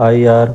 IR,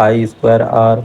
I²R,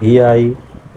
VI,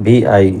VI।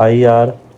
IR,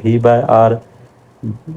V/R,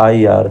IR,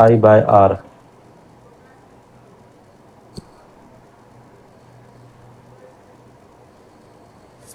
I/R।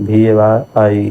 VI।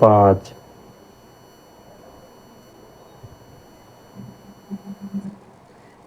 5,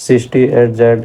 68 Hz,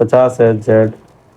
50 Hz,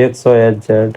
100 Hz,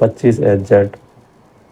25 Hz।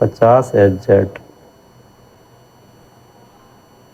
50 Hz।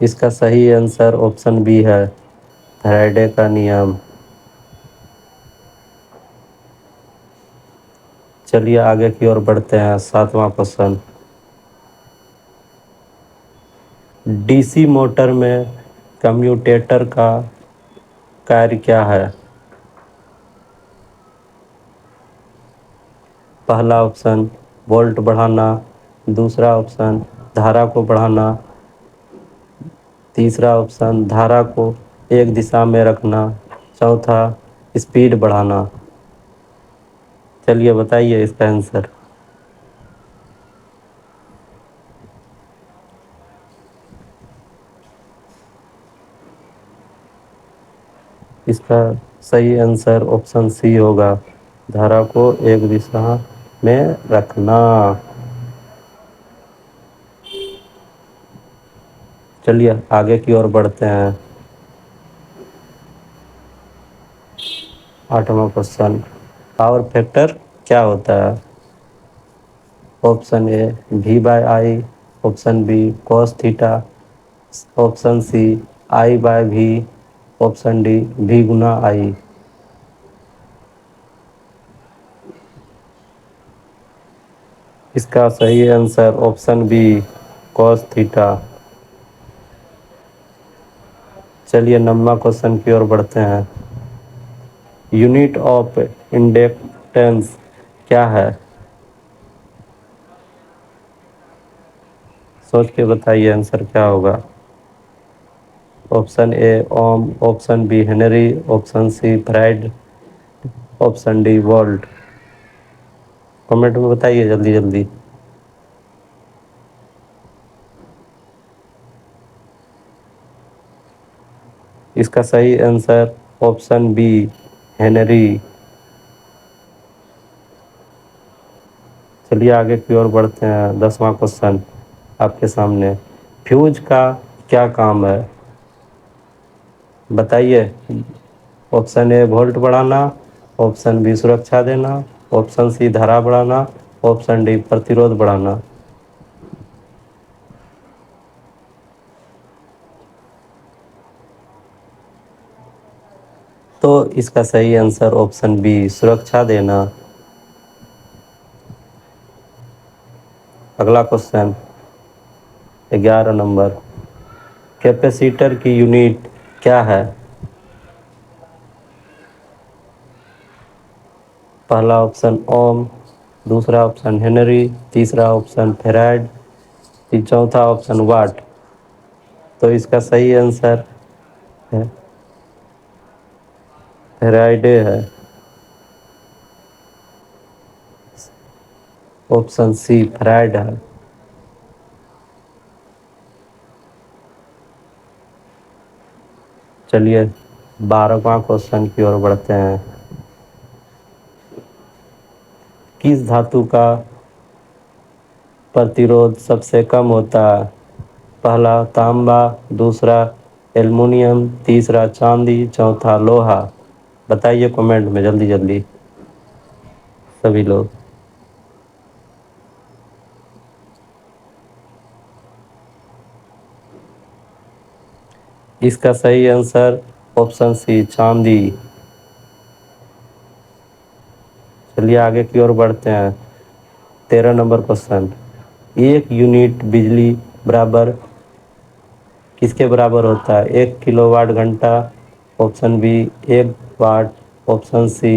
اس کا صحیح answer option be ہے، Faraday کا نیم۔ چلیے آگے کی اور بڑھتے ہیں، 7واں کوشچن۔ ڈی سی موٹر میں کمیوٹیٹر کا کاریہ کیا ہے؟ پہلا آپشن وولٹ بڑھانا، دوسرا آپشن دھارا کو بڑھانا، تیسرا آپشن دھارا کو ایک دشا میں رکھنا، چوتھا اسپیڈ بڑھانا۔ چلیے بتائیے اس کا آنسر۔ اس کا صحیح آنسر آپشن سی ہوگا، دھارا کو ایک دشا میں رکھنا۔ چلیے آگے کی اور بڑھتے ہیں، 8واں کوشچن۔ پاور فیکٹر کیا ہوتا ہے؟ Option a v by i, option b cos theta, option c i by v, option d v گنا آئی۔ اس کا صحیح answer option b cos theta. چلیے 9واں کوشچن کی اور بڑھتے ہیں، یونٹ آف انڈکٹینس کیا ہے؟ سوچ کے بتائیے آنسر کیا ہوگا۔ Option a ohm, option b Henry, option c Freud, option d volt. Comment میں بتائیے جلدی جلدی۔ اس کا صحیح آنسر آپشن بی ہنری۔ چلیے آگے کی اور بڑھتے ہیں، 10واں کوشچن آپ کے سامنے، فیوز کا کیا کام ہے؟ بتائیے۔ آپشن اے وولٹ بڑھانا، آپشن بی سرکشا دینا، آپشن سی دھارا بڑھانا، آپشن ڈی پرتیروھ بڑھانا۔ تو اس کا صحیح آنسر آپشن بی سرکشا دینا۔ اگلا کوشچن 11 نمبر، کیپیسیٹر کی یونٹ کیا ہے؟ پہلا آپشن اوم، دوسرا آپشن ہنری، تیسرا آپشن فیراڈ، چوتھا آپشن واٹ۔ تو اس کا صحیح آنسر ہے فیراڈے ہے، آپشن سی فیراڈ ہے۔ چلیے 12واں کوشچن کی اور بڑھتے ہیں، کس دھاتو کا پرتیروھ سب سے کم ہوتا ہے؟ پہلا تانبا، دوسرا ایلومینیم، تیسرا چاندی، چوتھا لوہا۔ بتائیے کمنٹ میں جلدی جلدی سبھی لوگ۔ اس کا صحیح آنسر آپشن سی چاندی۔ چلیے آگے کی اور بڑھتے ہیں، 13 نمبر کوشچن، ایک یونٹ بجلی برابر کس کے برابر ہوتا ہے؟ 1 کلو واٹ گھنٹہ، option B 1 watt, option C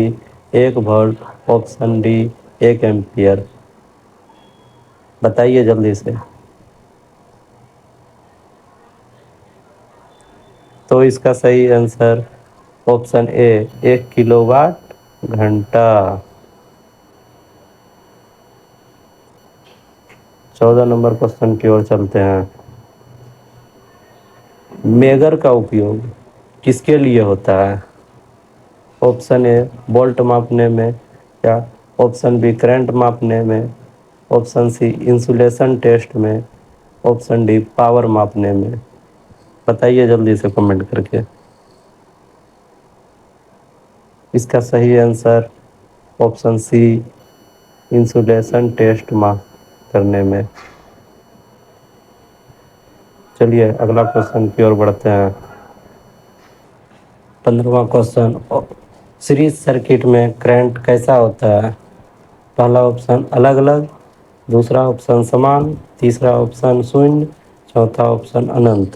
1 volt, option D 1 ampere. بتائیے جلدی سے۔ تو اس کا صحیح answer option A 1 kilo watt گھنٹہ۔ 14 نمبر کوشچن کی اور چلتے ہیں، میگر کا اپیوگ کس کے لیے ہوتا ہے؟ آپشن اے وولٹ ماپنے میں، یا آپشن بی کرنٹ ماپنے میں، آپشن سی انسولیشن ٹیسٹ میں، آپشن ڈی پاور ماپنے میں۔ بتائیے جلدی سے کمنٹ کر کے۔ اس کا صحیح answer option C insulation test کرنے میں۔ چلیے اگلا کوشچن کی اور بڑھتے ہیں 15واں کوشچن سیریز سرکٹ میں کرنٹ کیسا ہوتا ہے؟ پہلا آپشن الگ الگ، دوسرا آپشن سمان، تیسرا آپشن شونیہ، چوتھا آپشن اننت۔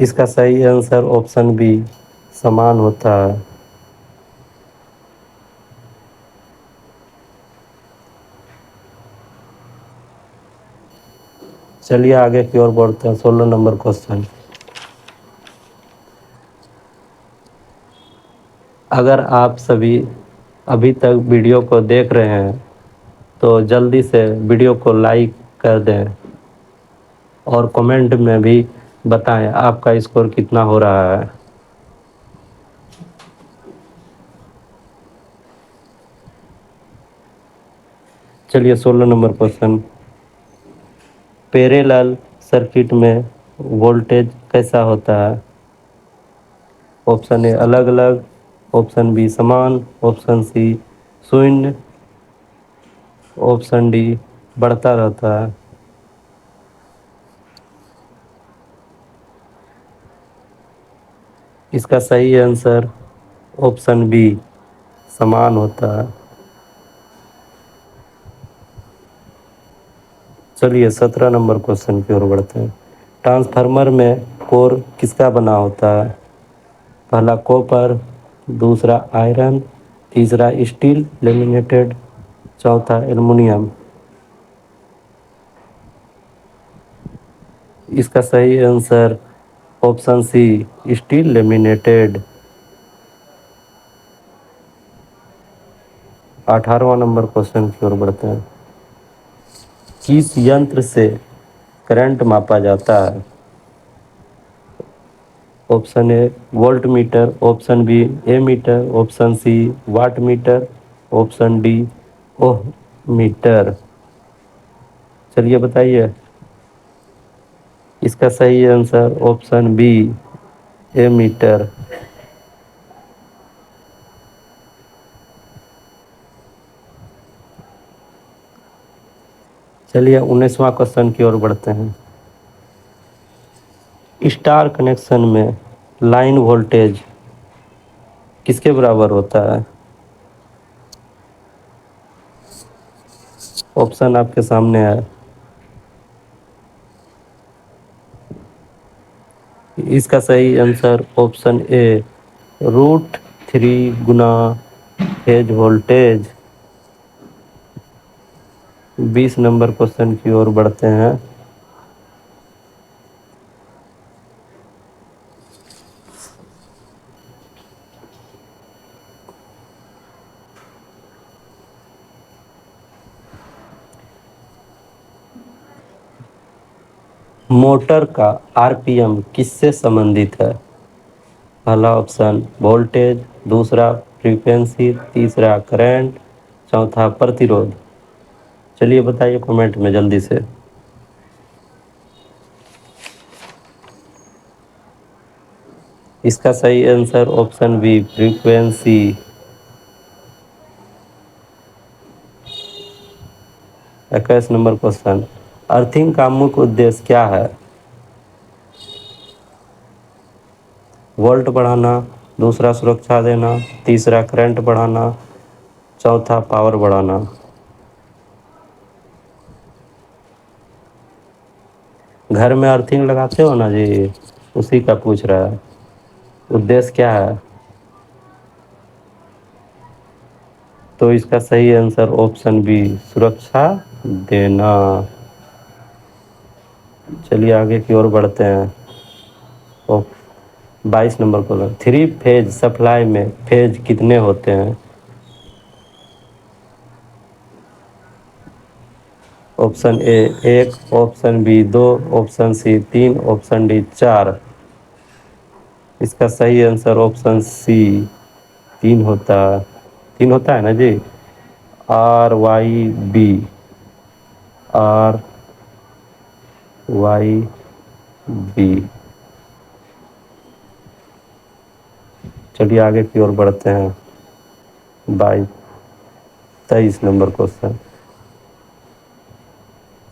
اس کا صحیح آنسر آپشن بی سمان ہوتا ہے۔ چلیے آگے کی اور بڑھتے ہیں 16 نمبر کوشچن۔ اگر آپ سبھی ابھی تک ویڈیو کو دیکھ رہے ہیں تو جلدی سے ویڈیو کو لائک کر دیں اور کمنٹ میں بھی بتائیں آپ کا اسکور کتنا ہو رہا ہے۔ چلیے 16 نمبر کوشچن۔ پیریلل سرکٹ میں وولٹیج کیسا ہوتا ہے؟ آپشن اے الگ الگ، آپشن بی سمان، آپشن سی شونیہ، آپشن ڈی بڑھتا رہتا ہے۔ اس کا صحیح آنسر آپشن بی سمان ہوتا ہے۔ چلیے 17 نمبر کوشچن کی اور بڑھتے ہیں۔ ٹرانسفارمر میں کور کس کا بنا ہوتا ہے؟ پہلا کوپر، دوسرا آئرن، تیسرا اسٹیل لیمینیٹڈ، چوتھا ایلومینیم۔ اس کا صحیح answer option c steel laminated. 18واں نمبر کوشچن کی اور بڑھتے ہیں۔ کس ینتر سے کرنٹ ماپا جاتا ہے؟ Option A voltmeter, option B ammeter, option C wattmeter, option D ohmmeter. چلیے بتائیے۔ اس کا صحیح answer option B ammeter. چلیے 19واں کوشچن کی اور بڑھتے ہیں۔ اسٹار کنیکشن میں لائن وولٹیج کس کے برابر ہوتا ہے؟ آپشن آپ کے سامنے ہے۔ اس کا صحیح آنسر آپشن اے √3 گنا فیز وولٹیج۔ 20 نمبر کوشچن کی اور بڑھتے ہیں۔ موٹر کا آر پی ایم کس سے سبندھت ہے؟ پہلا آپشن وولٹیج، دوسرا فریکوینسی، تیسرا کرنٹ، چوتھا پرتیرودھ۔ چلیے بتائیے کمنٹ میں جلدی سے۔ اس کا صحیح answer option be frequency. 21 number question. Earthing کا مکھ ادیش کیا ہے؟ وولٹ بڑھانا، دوسرا سرکشا دینا، تیسرا کرنٹ بڑھانا، چوتھا پاور بڑھانا۔ گھر میں ارتھنگ لگاتے ہو نا جی، اسی کا پوچھ رہا ہے ادیش کیا ہے؟ تو اس کا صحیح آنسر آپشن بی سرکشا دینا۔ چلیے آگے کی اور بڑھتے ہیں۔ 22 نمبر کوشچن۔ 3 فیز سپلائی میں فیز کتنے ہوتے ہیں؟ Option A 1، option B 2، option C 3، option D 4۔ اس کا صحیح آنسر آپشن سی 3 ہوتا ہے۔ 3 ہوتا ہے نا جی۔ RYB، RYB۔ چلیے آگے کی اور بڑھتے ہیں۔ 23 نمبر کوشچن۔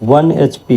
1 HP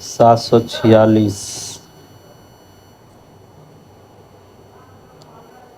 746।